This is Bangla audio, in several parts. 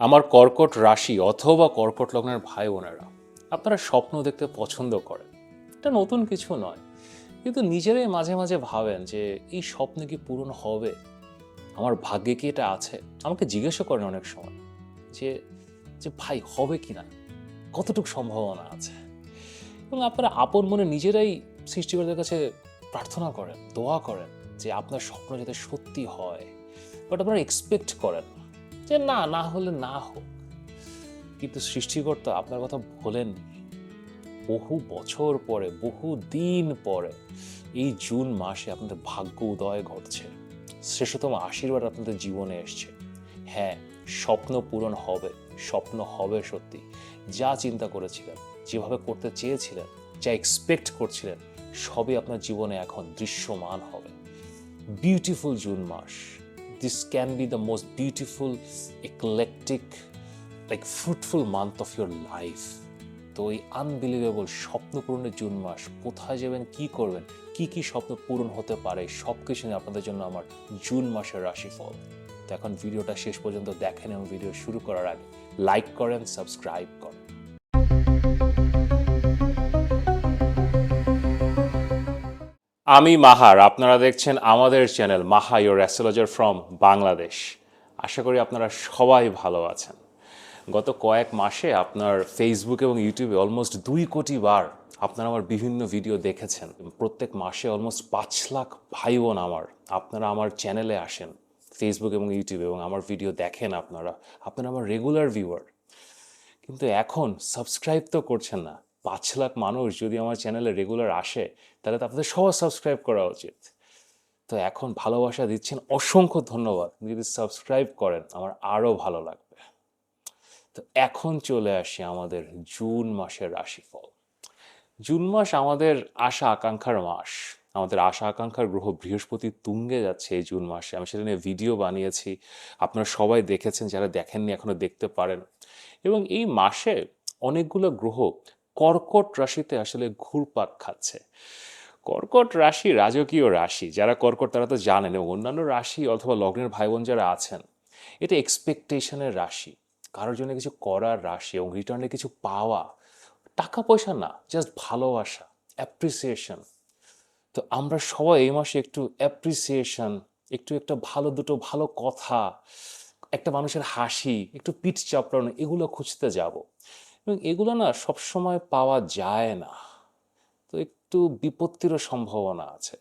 আমার কর্কট রাশি অথবা কর্কট লগ্নের ভাই বোনেরা, আপনারা স্বপ্ন দেখতে পছন্দ করেন। এটা নতুন কিছু নয়, কিন্তু নিজেরাই মাঝে মাঝে ভাবেন যে এই স্বপ্ন কি পূরণ হবে, আমার ভাগ্যে কি এটা আছে। আমাকে জিজ্ঞাসা করেন অনেক সময় যে যে ভাই হবে কি না, কতটুকু সম্ভাবনা আছে। এবং আপনারা আপন মনে নিজেরাই সৃষ্টিকর্তার কাছে প্রার্থনা করেন, দোয়া করেন যে আপনার স্বপ্ন যাতে সত্যি হয়। বাট আপনারা এক্সপেক্ট করেন না যে না, না হলে না হোক। কিন্তু সৃষ্টিকর্তা আপনার কথা ভোলেননি। বহু বছর পরে, বহু দিন পরে এই জুন মাসে আপনাদের ভাগ্য উদয় ঘটছে, শ্রেষ্ঠতম আশীর্বাদ আপনাদের জীবনে এসছে। হ্যাঁ, স্বপ্ন পূরণ হবে, স্বপ্ন হবে সত্যি। যা চিন্তা করেছিলেন, যেভাবে করতে চেয়েছিলেন, যা এক্সপেক্ট করছিলেন, সবই আপনার জীবনে এখন দৃশ্যমান হবে। বিউটিফুল জুন মাস, this can be the most beautiful, eclectic, like fruitful month of your life. তো এই আনবিলিভেবল স্বপ্ন পূরণের জুন মাস, কোথায় যাবেন, কি করবেন, কি কি স্বপ্ন পূরণ হতে পারে, সব কিছু নিয়ে আপনাদের জন্য আমার জুন মাসের রাশিফল। তো এখন ভিডিওটা শেষ পর্যন্ত দেখেন এবং ভিডিও শুরু করার আগে লাইক করেন, সাবস্ক্রাইব করেন। আমি মাহার, আপনারা দেখছেন আমাদের channel Maha your astrologer from Bangladesh. আশা করি আপনারা সবাই ভালো আছেন। গত কয়েক মাসে আপনার ফেসবুক এবং ইউটিউবে অলমোস্ট 2 কোটি বার আপনারা আমার বিভিন্ন ভিডিও দেখেছেন। প্রত্যেক মাসে অলমোস্ট 5 লাখ ভাই বোন আপনারা আমার চ্যানেলে আসেন ফেসবুক এবং ইউটিউবে, এবং আমার ভিডিও দেখেন। আপনারা আপনারা আমার রেগুলার ভিউয়ার, কিন্তু এখন সাবস্ক্রাইব তো করছেন না। 5 লাখ মানুষ যদি আমার চ্যানেলে রেগুলার আসে, তাহলে তো আপনাদের সবার সাবস্ক্রাইব করা উচিত। তো এখন ভালোবাসা দিচ্ছেন, অসংখ্য ধন্যবাদ। যদি সাবস্ক্রাইব করেন আমার আরও ভালো লাগবে। তো এখন চলে আসি আমাদের জুন মাসের রাশিফল। জুন মাস আমাদের আশা আকাঙ্ক্ষার মাস। আমাদের আশা আকাঙ্ক্ষার গ্রহ বৃহস্পতি তুঙ্গে যাচ্ছে এই জুন মাসে। আমি সেটা নিয়ে ভিডিও বানিয়েছি, আপনারা সবাই দেখেছেন, যারা দেখেননি এখনো দেখতে পারেন। এবং এই মাসে অনেকগুলো গ্রহ কর্কট রাশিতে আসলে ঘুরপাক খাচ্ছে। কর্কট রাশি রাজকীয় রাশি, যারা কর্কট তারা তো জানেন, এবং অন্যান্য রাশি অথবা লগ্নের ভাই বোন যারা আছেন, এটা এক্সপেকটেশনের রাশি, কারোর জন্য কিছু করার রাশি এবং রিটার্নে কিছু পাওয়া। টাকা পয়সা না, জাস্ট ভালোবাসা, অ্যাপ্রিসিয়েশন। তো আমরা সবাই এই মাসে একটু অ্যাপ্রিসিয়েশন, একটু একটা ভালো, দুটো ভালো কথা, একটা মানুষের হাসি, একটু পিঠ চাপড়ানো, এগুলো খুঁজতে যাব। এবং এগুলো না সবসময় পাওয়া যায় না, তো একটু বিপত্তিরও সম্ভাবনা আছে।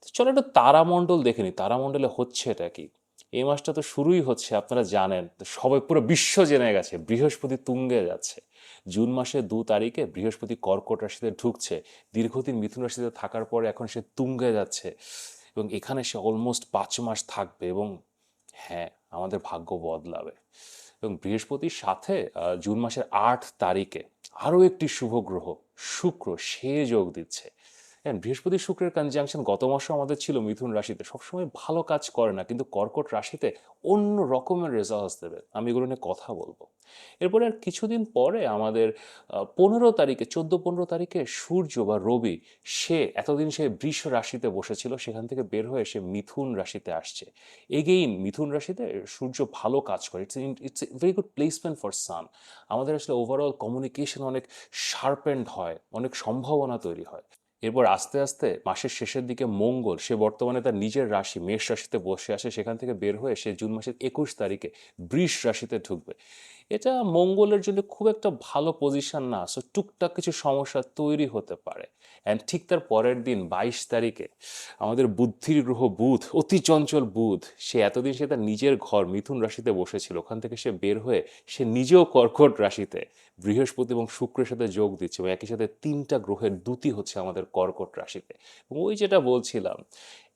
তো চলো একটু তারামণ্ডল দেখে নিই, তারামণ্ডলে হচ্ছে এটা কি। এই মাসটা তো শুরুই হচ্ছে, আপনারা জানেন, তো সবাই পুরো বিশ্ব জেনে গেছে বৃহস্পতি তুঙ্গে যাচ্ছে। জুন মাসের 2 তারিখে বৃহস্পতি কর্কট রাশিতে ঢুকছে। দীর্ঘদিন মিথুন রাশিতে থাকার পরে এখন সে তুঙ্গে যাচ্ছে, এবং এখানে সে অলমোস্ট 5 মাস থাকবে। এবং হ্যাঁ, আমাদের ভাগ্য বদলাবে। এবং বৃহস্পতির সাথে জুন মাসের 8 তারিখে আরও একটি শুভ গ্রহ শুক্র সে যোগ দিচ্ছে। হ্যাঁ, বৃহস্পতি শুক্রের কনজাংশন গত মাসও আমাদের ছিল মিথুন রাশিতে। সবসময় ভালো কাজ করে না, কিন্তু কর্কট রাশিতে অন্য রকমের রেজাল্টস দেবে। আমি এগুলো নিয়ে কথা বলবো। এরপরে আর কিছুদিন পরে আমাদের 15 তারিখে, 14-15 তারিখে সূর্য বা রবি, সে এতদিন সে বৃষ রাশিতে বসেছিল, সেখান থেকে বের হয়ে সে মিথুন রাশিতে আসছে। এগেইন মিথুন রাশিতে সূর্য ভালো কাজ করে। It's a very good placement for sun. আমাদের আসলে ওভারঅল কমিউনিকেশন অনেক শার্পেন্ড হয়, অনেক সম্ভাবনা তৈরি হয়। এরপর আস্তে আস্তে মাসের শেষের দিকে মঙ্গল, সে বর্তমানে তার নিজের রাশি মেষ রাশিতে বসে আসে, সেখান থেকে বের হয়ে সে জুন মাসের 21 তারিখে বৃষ রাশিতে ঢুকবে। এটা মঙ্গলের জন্য খুব একটা ভালো পজিশন না, সো টুকটাক কিছু সমস্যা তৈরি হতে পারে। অ্যান্ড ঠিক তার পরের দিন 22 তারিখে আমাদের বুদ্ধির গ্রহ বুধ, অতি চঞ্চল বুধ, সে এতদিন সে তার নিজের ঘর মিথুন রাশিতে বসেছিল, ওখান থেকে সে বের হয়ে সে নিজেও কর্কট রাশিতে বৃহস্পতি এবং শুক্রের সাথে যোগ দিচ্ছে, এবং একই সাথে 3টা গ্রহের দ্যুতি হচ্ছে আমাদের কর্কট রাশিতে। এবং ওই যেটা বলছিলাম,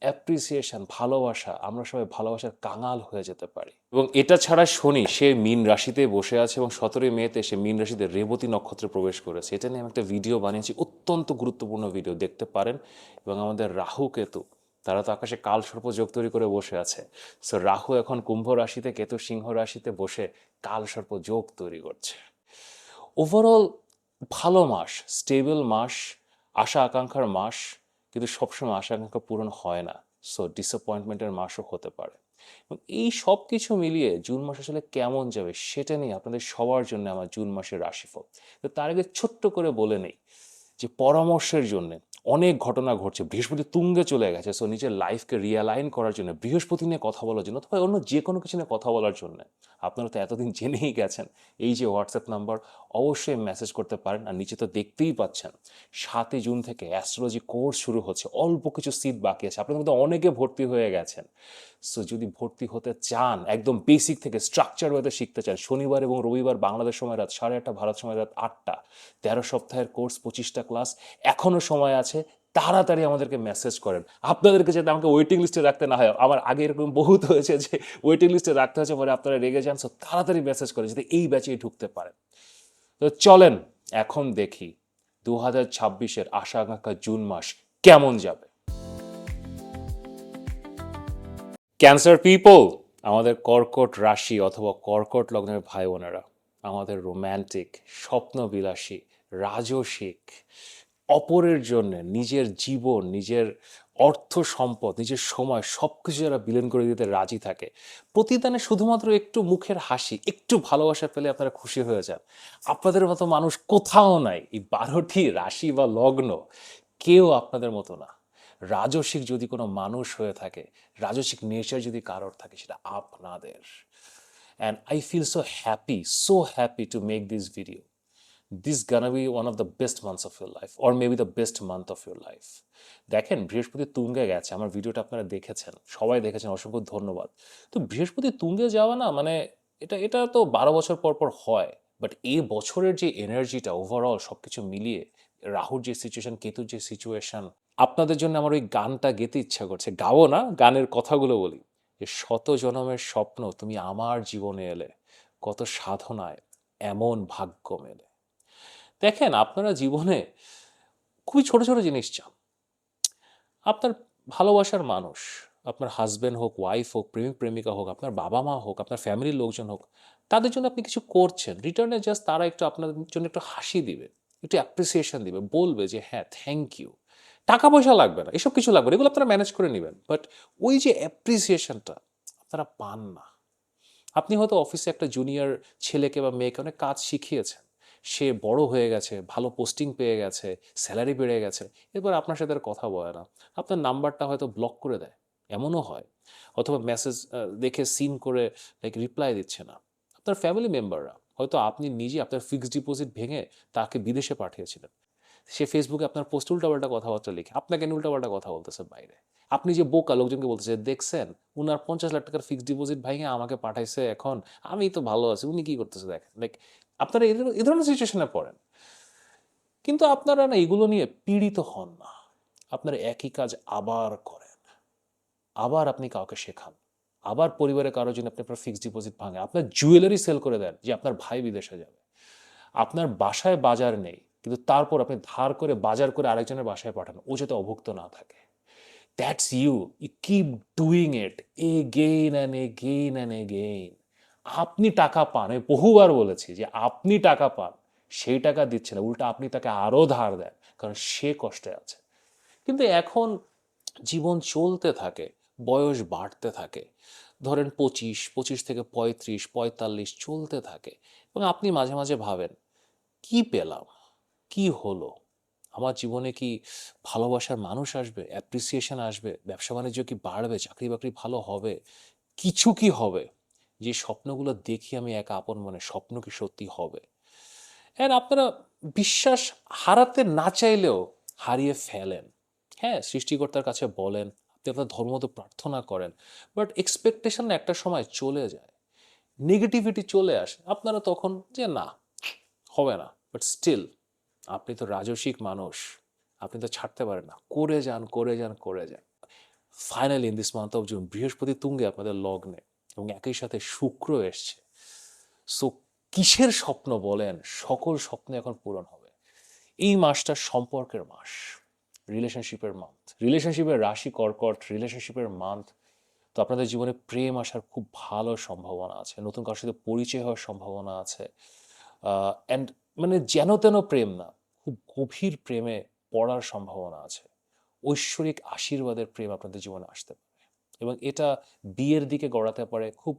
অ্যাপ্রিসিয়েশন, ভালোবাসা, আমরা সবাই ভালোবাসার কাঙাল হয়ে যেতে পারি। এবং এটা ছাড়া শনি সে মীন রাশিতে বসে আছে, এবং 17 মেতে সে মীন রাশিতে রেবতী নক্ষত্রে প্রবেশ করেছে। এটা নিয়ে আমি একটা ভিডিও বানিয়েছি, অত্যন্ত গুরুত্বপূর্ণ ভিডিও, দেখতে পারেন। এবং আমাদের রাহু কেতু, তারা তো আকাশে কাল সর্প যোগ তৈরি করে বসে আছে। সো রাহু এখন কুম্ভ রাশিতে, কেতু সিংহ রাশিতে বসে কাল সর্প যোগ তৈরি করছে। ওভারঅল ভালো মাস, স্টেবল মাস, আশা আকাঙ্ক্ষার মাস, কিন্তু সবসময় আশা আকাঙ্ক্ষা পূরণ হয় না। সো ডিসঅ্যাপয়েন্টমেন্টের মাসও হতে পারে। এবং এই সব কিছু মিলিয়ে জুন মাস আসলে কেমন যাবে সেটা নিয়ে আপনাদের সবার জন্য আমার জুন মাসের রাশিফল। তো তার আগে ছোট্ট করে বলে নেই যে পরামর্শের জন্য অনেক ঘটনা ঘটছে, বৃহস্পতি তুঙ্গে চলে গেছে, সো নিজের লাইফকে রিয়ালাইন করার জন্য, বৃহস্পতি নিয়ে কথা বলার জন্য অথবা অন্য যে কোনো কিছু নিয়ে কথা বলার জন্য আপনারা তো এতদিন জেনেই গেছেন এই যে হোয়াটসঅ্যাপ নাম্বার, অবশ্যই মেসেজ করতে পারেন। আর নিচে তো দেখতেই পাচ্ছেন 7ই জুন থেকে অ্যাস্ট্রোলজি কোর্স শুরু হচ্ছে, অল্প কিছু সিট বাকি আছে, আপনাদের মধ্যে অনেকে ভর্তি হয়ে গেছেন। সো যদি ভর্তি হতে চান, একদম বেসিক থেকে স্ট্রাকচার ওয়েতে শিখতে চান, শনিবার এবং রবিবার বাংলাদেশ সময় রাত 8:30, ভারত সময় রাত 8টা, 13 সপ্তাহের কোর্স, 25টা ক্লাস, এখনও সময় আছে। তাড়াতাড়ি আমাদেরকে মেসেজ করেন। আপনাদেরকে যাতে আমাকে ওয়েটিং লিস্টে রাখতে না হয়, আমার আগে এরকম বহুত হয়েছে যে ওয়েটিং লিস্টে রাখতে হয়েছে, পরে আপনারা রেগে যান। সো তাড়াতাড়ি মেসেজ করেন যাতে এই ব্যাচেই ঢুকতে পারেন। তো চলেন এখন দেখি 2026-এর আশা আকাঙ্ক্ষা জুন মাস কেমন যাবে। ক্যান্সার পিপল, আমাদের কর্কট রাশি অথবা কর্কট লগ্নের ভাই বোনেরা, আমাদের রোম্যান্টিক, স্বপ্নবিলাসী, রাজসিক, অপরের জন্য নিজের জীবন, নিজের অর্থ সম্পদ, নিজের সময় সব কিছু যারা বিলীন করে দিতে রাজি থাকে, প্রতিদানে শুধুমাত্র একটু মুখের হাসি, একটু ভালোবাসা পেলে আপনারা খুশি হয়ে যান। আপনাদের মতো মানুষ কোথাও নাই। এই 12টি রাশি বা লগ্ন কেউ আপনাদের মতো না। রাজসিক যদি কোনো মানুষ হয়ে থাকে, রাজসিক নেচার যদি কারোর থাকে, সেটা আপনাদের। And I feel so happy to make this video. This gonna be one of the best months of your life, or maybe the best month of your life. দেখেন বৃহস্পতি তুঙ্গে গেছে, আমার ভিডিওটা আপনারা দেখেছেন, সবাই দেখেছেন, অসংখ্য ধন্যবাদ। তো বৃহস্পতি তুঙ্গে যাওয়া না মানে এটা এটা তো 12 বছর পর পর হয়, বাট এই বছরের যে এনার্জিটা ওভারঅল সব কিছু মিলিয়ে, রাহুর যে সিচুয়েশন, কেতুর যে সিচুয়েশন, আপনাদের জন্য আমার ওই গানটা গেতে ইচ্ছা করছে। গাবো না, গানের কথাগুলো বলি যে শত জনমের স্বপ্ন তুমি আমার জীবনে এলে, কত সাধনায় এমন ভাগ্য মেলে। দেখেন আপনারা জীবনে খুবই ছোট ছোট জিনিস চান। আপনার ভালোবাসার মানুষ, আপনার হাজব্যান্ড হোক, ওয়াইফ হোক, প্রেমিক প্রেমিকা হোক, আপনার বাবা মা হোক, আপনার ফ্যামিলির লোকজন হোক, তাদের জন্য আপনি কিছু করছেন, রিটার্নে জাস্ট তারা একটু আপনার জন্য একটু হাসি দিবে, একটু অ্যাপ্রিসিয়েশন দিবে, বলবে যে হ্যাঁ থ্যাংক ইউ। টাকা পয়সা লাগবে না, এসব কিছু লাগবে না, এগুলো আপনারা ম্যানেজ করে নেবেন, বাট ওই যে অ্যাপ্রিসিয়েশনটা আপনারা পান না। আপনি হয়তো অফিসে একটা জুনিয়র ছেলেকে বা মেয়েকে অনেক কাজ শিখিয়েছেন, সে বড় হয়ে গেছে, ভালো পোস্টিং পেয়ে গেছে, স্যালারি বেড়ে গেছে, এরপর আপনার সাথে আর কথা বলে না, আপনার নাম্বারটা হয়তো ব্লক করে দেয়, এমনও হয়। অথবা মেসেজ দেখে সিন করে লাইক রিপ্লাই দিচ্ছে না। আপনার ফ্যামিলি মেম্বাররা, হয়তো আপনি নিজে আপনার ফিক্সড ডিপোজিট ভেঙে তাকে বিদেশে পাঠিয়েছিলেন, সে ফেসবুকে আপনার পোস্ট উল্টাপাল্টা কথাবার্তা লিখে আপনাকে নিয়ে উল্টাপাল্টা কথা বলতেছে বাইরে। আপনি যে বোকা, লোকজনকে বলতেছে দেখছেন উনার 50 লাখ টাকার ফিক্সড ডিপোজিট ভাঙে আমাকে পাঠাইছে, এখন আমি তো ভালো আছি, উনি কি করতেছে দেখেন। লাইক আপনারা এই ধরনের সিচুয়েশনে পড়েন, কিন্তু আপনারা না এগুলো নিয়ে পীড়িত হন না। আপনারা একই কাজ আবার করেন, আবার আপনি কাউকে শেখান, আবার পরিবারের কারোর জন্য আপনি আপনার ফিক্সড ডিপোজিট ভাঙে, আপনার জুয়েলারি সেল করে দেন যে আপনার ভাই বিদেশে যাবে। আপনার বাসায় বাজার নেই, কিন্তু তারপর আপনি ধার করে বাজার করে আরেকজনের বাসায় পাঠান, ও যাতে অভুক্ত না থাকে। That's you, you keep doing it again and again and again. আপনি টাকা পান, আমি বহুবার বলেছি যে আপনি টাকা পান, সেই টাকা দিচ্ছে না, উল্টা আপনি তাকে আরও ধার দেন, কারণ সে কষ্টে আছে। কিন্তু এখন জীবন চলতে থাকে, বয়স বাড়তে থাকে, ধরেন 25, 25 থেকে 35, 45 চলতে থাকে, এবং আপনি মাঝে মাঝে ভাবেন কি পেলাম, কি হলো, আমার জীবনে কি ভালোবাসার মানুষ আসবে, অ্যাপ্রিসিয়েশন আসবে, ব্যবসা বাণিজ্য কি বাড়বে, চাকরি বাকরি ভালো হবে, কিছু কি হবে, যে স্বপ্নগুলো দেখি আমি একা আপন মনে, স্বপ্ন কি সত্যি হবে। হ্যাঁ, আপনারা বিশ্বাস হারাতে না চাইলেও হারিয়ে ফেলেন। হ্যাঁ, সৃষ্টিকর্তার কাছে বলেন, আপনি আপনার ধর্মমত প্রার্থনা করেন, বাট এক্সপেকটেশন একটা সময় চলে যায়, নেগেটিভিটি চলে আসে, আপনারা তখন যে না হবে না, বাট স্টিল আপনি তো রাজসিক মানুষ, আপনি তো ছাড়তে পারেন না, করে যান করে যান করে যান। Finally in this month of June বৃহস্পতি তুঙ্গে আপনাদের লগ্নে, এবং একই সাথে শুক্র এসছে। সো কিসের স্বপ্ন বলেন, সকল স্বপ্ন এখন পূরণ হবে। এই মাসটা সম্পর্কের মাস, রিলেশনশিপের মান্থ, রিলেশনশিপের রাশি কর্কট, রিলেশনশিপের মান্থ। তো আপনাদের জীবনে প্রেম আসার খুব ভালো সম্ভাবনা আছে, নতুন কারোর সাথে পরিচয় হওয়ার সম্ভাবনা আছে। অ্যান্ড মানে যেন তেন প্রেম না, খুব গভীর প্রেমে পড়ার সম্ভাবনা আছে। ঐশ্বরিক আশীর্বাদের প্রেম আপনাদের জীবনে আসতে পারে। এবং এটা বিয়ের দিকে গড়াতে পারে, খুব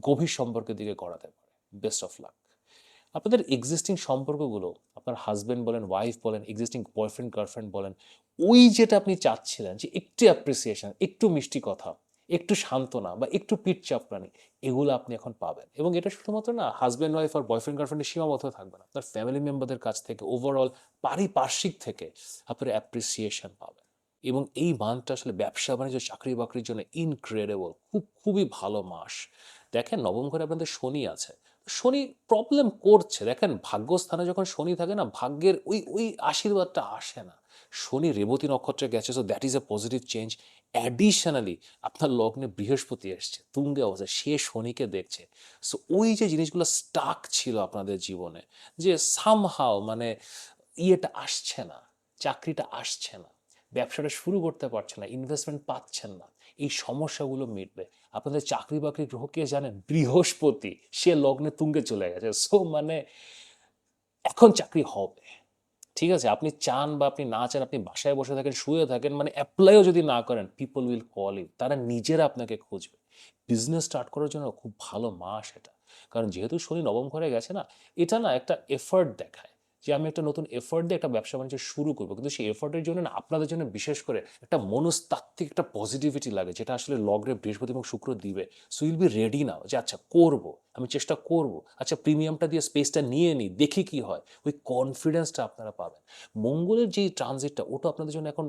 গভীর সম্পর্কের দিকে গড়াতে পারে। Best of luck. আপনাদের এক্সিস্টিং সম্পর্কগুলো, আপনার হাজব্যান্ড বলেন, ওয়াইফ বলেন, এক্সিস্টিং বয়ফ্রেন্ড গার্লফ্রেন্ড বলেন, ওই যেটা আপনি চাচ্ছিলেন যে একটু অ্যাপ্রিসিয়েশন, একটু মিষ্টি কথা, একটু সান্ত্বনা বা একটু পিঠ চাপড়ানি, এগুলো আপনি এখন পাবেন। এবং এটা শুধুমাত্র না হাজব্যান্ড ওয়াইফ আর বয়ফ্রেন্ড গার্লফ্রেন্ডের সীমাবদ্ধ থাকবে না, আপনার ফ্যামিলি মেম্বারদের কাছ থেকে, ওভারঅল পারিপার্শ্বিক থেকে আপনার অ্যাপ্রিসিয়েশন পাবেন। এবং এই মানটা আসলে ব্যবসা বাণিজ্য, চাকরি বাকরির জন্য ইনক্রেডিবল, খুবই ভালো মাস। দেখেন নবম ঘরে আপনাদের শনি আছে, শনি প্রবলেম করছে। দেখেন ভাগ্যস্থানে যখন শনি থাকে না, ভাগ্যের ওই ওই আশীর্বাদটা আসে না। শনি রেবতী নক্ষত্রে গেছে, so that is a positive change. Additionally আপনার লগ্নে বৃহস্পতি এসছে তুঙ্গে অবস্থায়, সে শনিকে দেখছে। সো ওই যে জিনিসগুলো স্টাক ছিল আপনাদের জীবনে, যে সামহাও মানে ইয়েটা আসছে না, চাকরিটা আসছে না, ব্যবসাটা শুরু করতে পারছে না, ইনভেস্টমেন্ট পাচ্ছেন না, এই সমস্যাগুলো মিটবে। আপনাদের চাকরি বাকরি গ্রহ কে জানেন? বৃহস্পতি, সে লগ্নে তুঙ্গে চলে গেছে। সো মানে এখন চাকরি হবে। ঠিক আছে, আপনি চান বা আপনি না চান, আপনি বাসায় বসে থাকেন, শুয়ে থাকেন, মানে অ্যাপ্লাইও যদি না করেন, পিপল উইল কল ইউ, তারা নিজেরা আপনাকে খুঁজবে। বিজনেস স্টার্ট করার জন্য খুব ভালো মাস এটা। কারণ যেহেতু শনি নবম ঘরে গেছে না, এটা না একটা এফর্ট দেখায় যে আমি একটা নতুন এফর্ট দিয়ে একটা ব্যবসা বাণিজ্য শুরু করবো, কিন্তু সেই এফর্টের জন্য না আপনাদের জন্য বিশেষ করে একটা মনস্তাত্ত্বিক একটা পজিটিভিটি লাগে, যেটা আসলে লগ্নে বৃহস্পতি এবং শুক্র দিবে। সো উইল বি রেডি নাও যে আচ্ছা করব, আমি চেষ্টা করব, আচ্ছা প্রিমিয়ামটা দিয়ে স্পেসটা নিয়ে নিই, দেখি কি হয়। ওই কনফিডেন্সটা আপনারা পাবেন। মঙ্গলের যে ট্রানজিটটা, ওটা আপনাদের জন্য এখন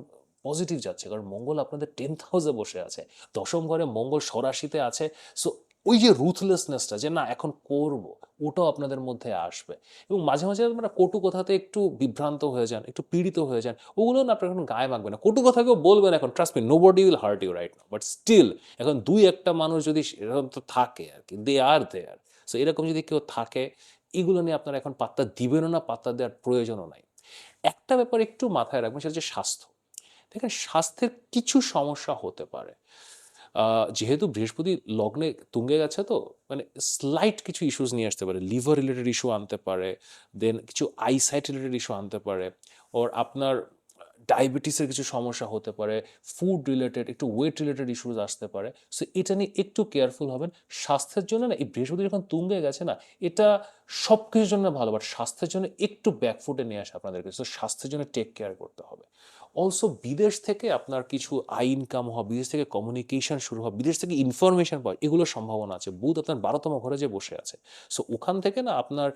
পজিটিভ যাচ্ছে, কারণ মঙ্গল আপনাদের 10th হাউসে বসে আছে, দশম ঘরে মঙ্গল স্বরাশিতে আছে। সো ওই যে রুথলেসনেসটা, যে না এখন করব, ওটাও আপনাদের মধ্যে আসবে। এবং মাঝে মাঝে আপনারা কটু কথাতে একটু বিভ্রান্ত হয়ে যান, একটু পীড়িত হয়ে যান, ওগুলো না আপনার এখন গায়ে মাখবে না। কটু কথা কেউ বলবেন এখন, trust me, nobody will hurt you right now, but still এখন দুই একটা মানুষ যদি এরকম তো থাকে আর কি, দে আর দেয়ার। সো এরকম যদি কেউ থাকে, এগুলো নিয়ে আপনারা এখন পাত্তা দিবেনও না, পাত্তা দেওয়ার প্রয়োজনও নাই। একটা ব্যাপার একটু মাথায় রাখবেন, সেটা হচ্ছে স্বাস্থ্য। দেখেন স্বাস্থ্যের কিছু সমস্যা হতে পারে। যেহেতু বৃহস্পতি লগ্নে তুঙ্গে গেছে, তো মানে স্লাইট কিছু ইস্যুস নিয়ে আসতে পারে, লিভার রিলেটেড ইস্যু আনতে পারে, দেন কিছু আইসাইট রিলেটেড ইস্যু আনতে পারে, ওর আপনার ডায়াবেটিসের কিছু সমস্যা হতে পারে, ফুড রিলেটেড একটু ওয়েট রিলেটেড ইস্যুস আসতে পারে। সো এটা নিয়ে একটু কেয়ারফুল হবেন। স্বাস্থ্যের জন্য না, এই বৃহস্পতি যখন তুঙ্গে গেছে না, এটা সব কিছুর জন্য ভালো, বাট স্বাস্থ্যের জন্য একটু ব্যাকফুটে নিয়ে আসে আপনাদেরকে। সো স্বাস্থ্যের জন্য টেক কেয়ার করতে হবে। অলসো বিদেশ থেকে আপনার কিছু আই ইনকাম হওয়া, বিদেশ থেকে কমিউনিকেশন শুরু হওয়া, বিদেশ থেকে ইনফরমেশন পাওয়া, এগুলোর সম্ভাবনা আছে। বুধ আপনার 12তম ঘরে যে বসে আছে, সো ওখান থেকে না আপনার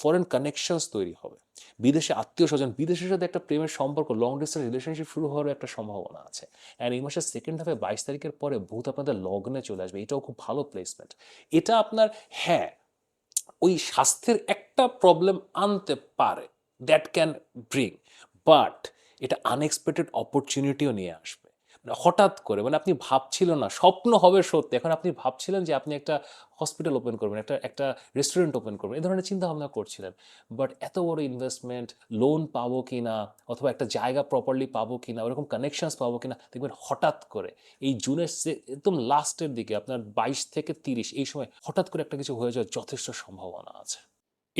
ফরেন কানেকশনস তৈরি হবে। বিদেশে আত্মীয় স্বজন, বিদেশের সাথে একটা প্রেমের সম্পর্ক, লং ডিস্টেন্স রিলেশনশিপ শুরু হওয়ার একটা সম্ভাবনা আছে। অ্যান্ড এই মাসের সেকেন্ড হাফে 22 তারিখের পরে বুধ আপনাদের লগ্নে চলে আসবে, এটাও খুব ভালো প্লেসমেন্ট। এটা আপনার, হ্যাঁ, ওই স্বাস্থ্যের একটা প্রবলেম আনতে পারে, দ্যাট ক্যান ব্রিং, বাট এটা আনএক্সপেক্টেড অপরচুনিটিও নিয়ে আসবে। মানে হঠাৎ করে, মানে আপনি ভাবছিলেন না, স্বপ্ন হবে সত্যি, এখন আপনি ভাবছিলেন যে আপনি একটা হসপিটাল ওপেন করবেন, একটা একটা রেস্টুরেন্ট ওপেন করবেন, এই ধরনের চিন্তা ভাবনা করছিলেন। বাট এত বড় ইনভেস্টমেন্ট, লোন পাবো কি না, অথবা একটা জায়গা প্রপারলি পাবো কি না, ওরকম কানেকশনস পাবো কি না, দেখবেন হঠাৎ করে এই জুনের একদম লাস্টের দিকে, আপনার 22 থেকে 30, এই সময় হঠাৎ করে একটা কিছু হয়ে যাওয়ার যথেষ্ট সম্ভাবনা আছে।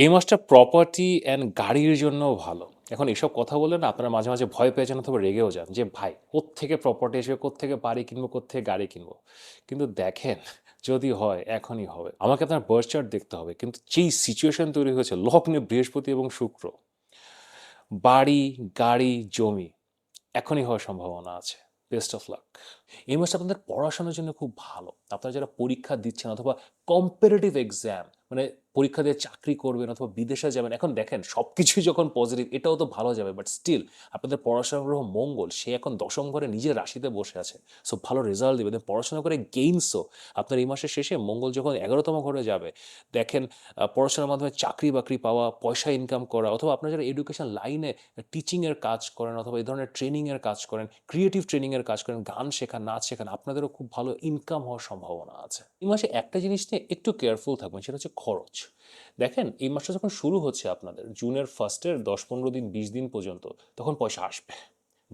এই মাসটা প্রপার্টি অ্যান্ড গাড়ির জন্যও ভালো। এখন এসব কথা বলে না আপনারা মাঝে মাঝে ভয় পেয়ে যান অথবা রেগেও যান, যে ভাই কোত্থেকে প্রপার্টি আসবে, কোত্থেকে বাড়ি কিনবো, কোত্থেকে গাড়ি কিনবো। কিন্তু দেখেন, যদি হয় এখনই হবে। আমাকে আপনার বার্থ চার্ট দেখতে হবে, কিন্তু যেই সিচুয়েশন তৈরি হয়েছে লগ্নে বৃহস্পতি এবং শুক্র, বাড়ি, গাড়ি, জমি এখনই হওয়ার সম্ভাবনা আছে। Best of luck. এই মাসটা আপনাদের পড়াশোনার জন্য খুব ভালো। আপনারা যারা পরীক্ষা দিচ্ছেন অথবা কম্পারেটিভ এক্সাম, মানে পরীক্ষা দিয়ে চাকরি করবেন অথবা বিদেশে যাবেন, এখন দেখেন সব কিছুই যখন পজিটিভ, এটাও তো ভালো যাবে, বাট স্টিল আপনাদের পড়াশোনার গ্রহ মঙ্গল, সে এখন দশম ঘরে নিজের রাশিতে বসে আছে। সো ভালো রেজাল্ট দেবে, পড়াশোনা করে গেইনসও আপনার এই মাসের শেষে, মঙ্গল যখন 11তম ঘরে যাবে, দেখেন পড়াশোনার মাধ্যমে চাকরি বাকরি পাওয়া, পয়সা ইনকাম করা, অথবা আপনারা যারা এডুকেশন লাইনে টিচিংয়ের কাজ করেন অথবা এই ধরনের ট্রেনিংয়ের কাজ করেন, ক্রিয়েটিভ ট্রেনিংয়ের কাজ করেন, গান শেখান, নাচ শেখান, আপনাদেরও খুব ভালো ইনকাম হওয়ার সম্ভাবনা আছে। এই মাসে একটা জিনিস নিয়ে একটু কেয়ারফুল থাকবেন, সেটা হচ্ছে খরচ। দেখেন এই মাসটা যখন শুরু হচ্ছে আপনাদের, জুনের ফার্স্টের 10-15 দিন, 20 দিন পর্যন্ত, তখন পয়সা আসবে,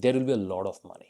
there will be a lot of money.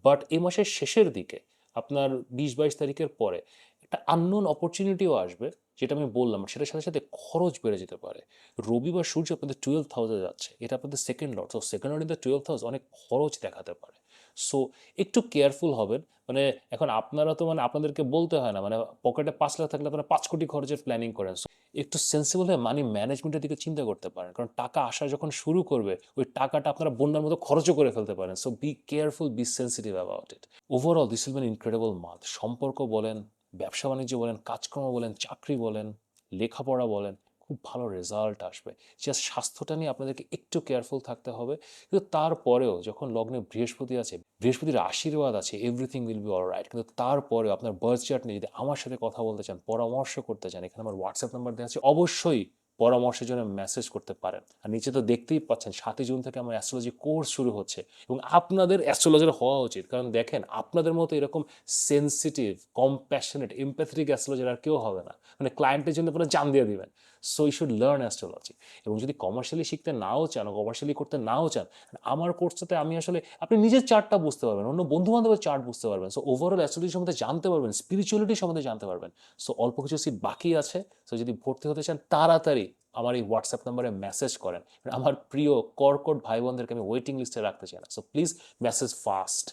But এই মাসের শেষের দিকে, আপনার 20-22 তারিখের পরে একটা আননোন অপরচুনিটিও আসবে, যেটা আমি বললাম, সেটার সাথে সাথে খরচ বেড়ে যেতে পারে। রবি বা সূর্য আপনাদের 12th হাউসে যাচ্ছে, এটা আপনাদের সেকেন্ড লর্ড, তো second Lord in the 12th house অনেক খরচ দেখাতে পারে। সো একটু কেয়ারফুল হবেন। মানে এখন আপনারা তো মানে আপনাদেরকে বলতে হয় না, মানে পকেটে 5 লাখ থাকলে আপনারা 5 কোটি খরচের প্ল্যানিং করেন। So, একটু সেন্সিবল হয়ে মানি ম্যানেজমেন্টের দিকে চিন্তা করতে পারেন, কারণ টাকা আসা যখন শুরু করবে ওই টাকাটা আপনারা বন্যার মতো খরচও করে ফেলতে পারেন। So be careful, be sensitive about it. Overall this will be incredible month. সম্পর্ক বলেন, ব্যবসা বাণিজ্য বলেন, কাজকর্ম বলেন, চাকরি বলেন, লেখাপড়া বলেন, খুব ভালো রেজাল্ট আসবে। জাস্ট স্বাস্থ্যটা নিয়ে আপনাদেরকে একটু কেয়ারফুল থাকতে হবে। কিন্তু তারপরেও যখন লগ্নে বৃহস্পতি আছে, বৃহস্পতির আশীর্বাদ আছে, এভরিথিং উইল বি অলরাইট। কিন্তু তারপরেও আপনার বার্থ চার্ট নিয়ে যদি আমার সাথে কথা বলতে চান, পরামর্শ করতে চান, এখানে আমার হোয়াটসঅ্যাপ নাম্বার দেওয়া আছে, অবশ্যই পরামর্শের জন্য মেসেজ করতে পারেন। আর নিচে তো দেখতেই পাচ্ছেন 7ই জুন থেকে আমার অ্যাস্ট্রোলজি কোর্স শুরু হচ্ছে এবং আপনাদের অ্যাস্ট্রোলজার হওয়া উচিত, কারণ দেখেন আপনাদের মতো এরকম সেন্সিটিভ, কম্প্যাশনেট, এমপ্যাথেটিক অ্যাস্ট্রোলজার আর কেউ হবে না। মানে ক্লায়েন্টের জন্য পুরো জান দিয়ে দিবেন। So you should learn astrology. এবং যদি কমার্শিয়ালি শিখতে নাও চান, কমার্শিয়ালি করতে নাও চান, আমার কোর্সটাতে আমি আসলে আপনি নিজের চার্টটা বুঝতে পারবেন, অন্য বন্ধু বান্ধবের চার্ট বুঝতে পারবেন। সো ওভারঅল অ্যাস্ট্রোলজি সম্বন্ধে জানতে পারবেন, স্পিরিচুয়ালিটি সম্বন্ধে জানতে পারবেন। সো অল্প কিছু সিট বাকি আছে। সো যদি ভর্তি হতে চান তাড়াতাড়ি আমার এই হোয়াটসঅ্যাপ নাম্বারে মেসেজ করেন। আমার প্রিয় কর্কট ভাই বোনদেরকে আমি ওয়েটিং লিস্টে রাখতে চাই না। So please message fast.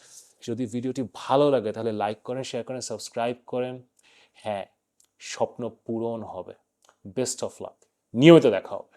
যদি ভিডিওটি ভালো লাগে তাহলে লাইক করেন, শেয়ার করেন, সাবস্ক্রাইব করেন। হ্যাঁ, স্বপ্ন পূরণ হবে। Best of luck. নিয়মিত দেখা হবে।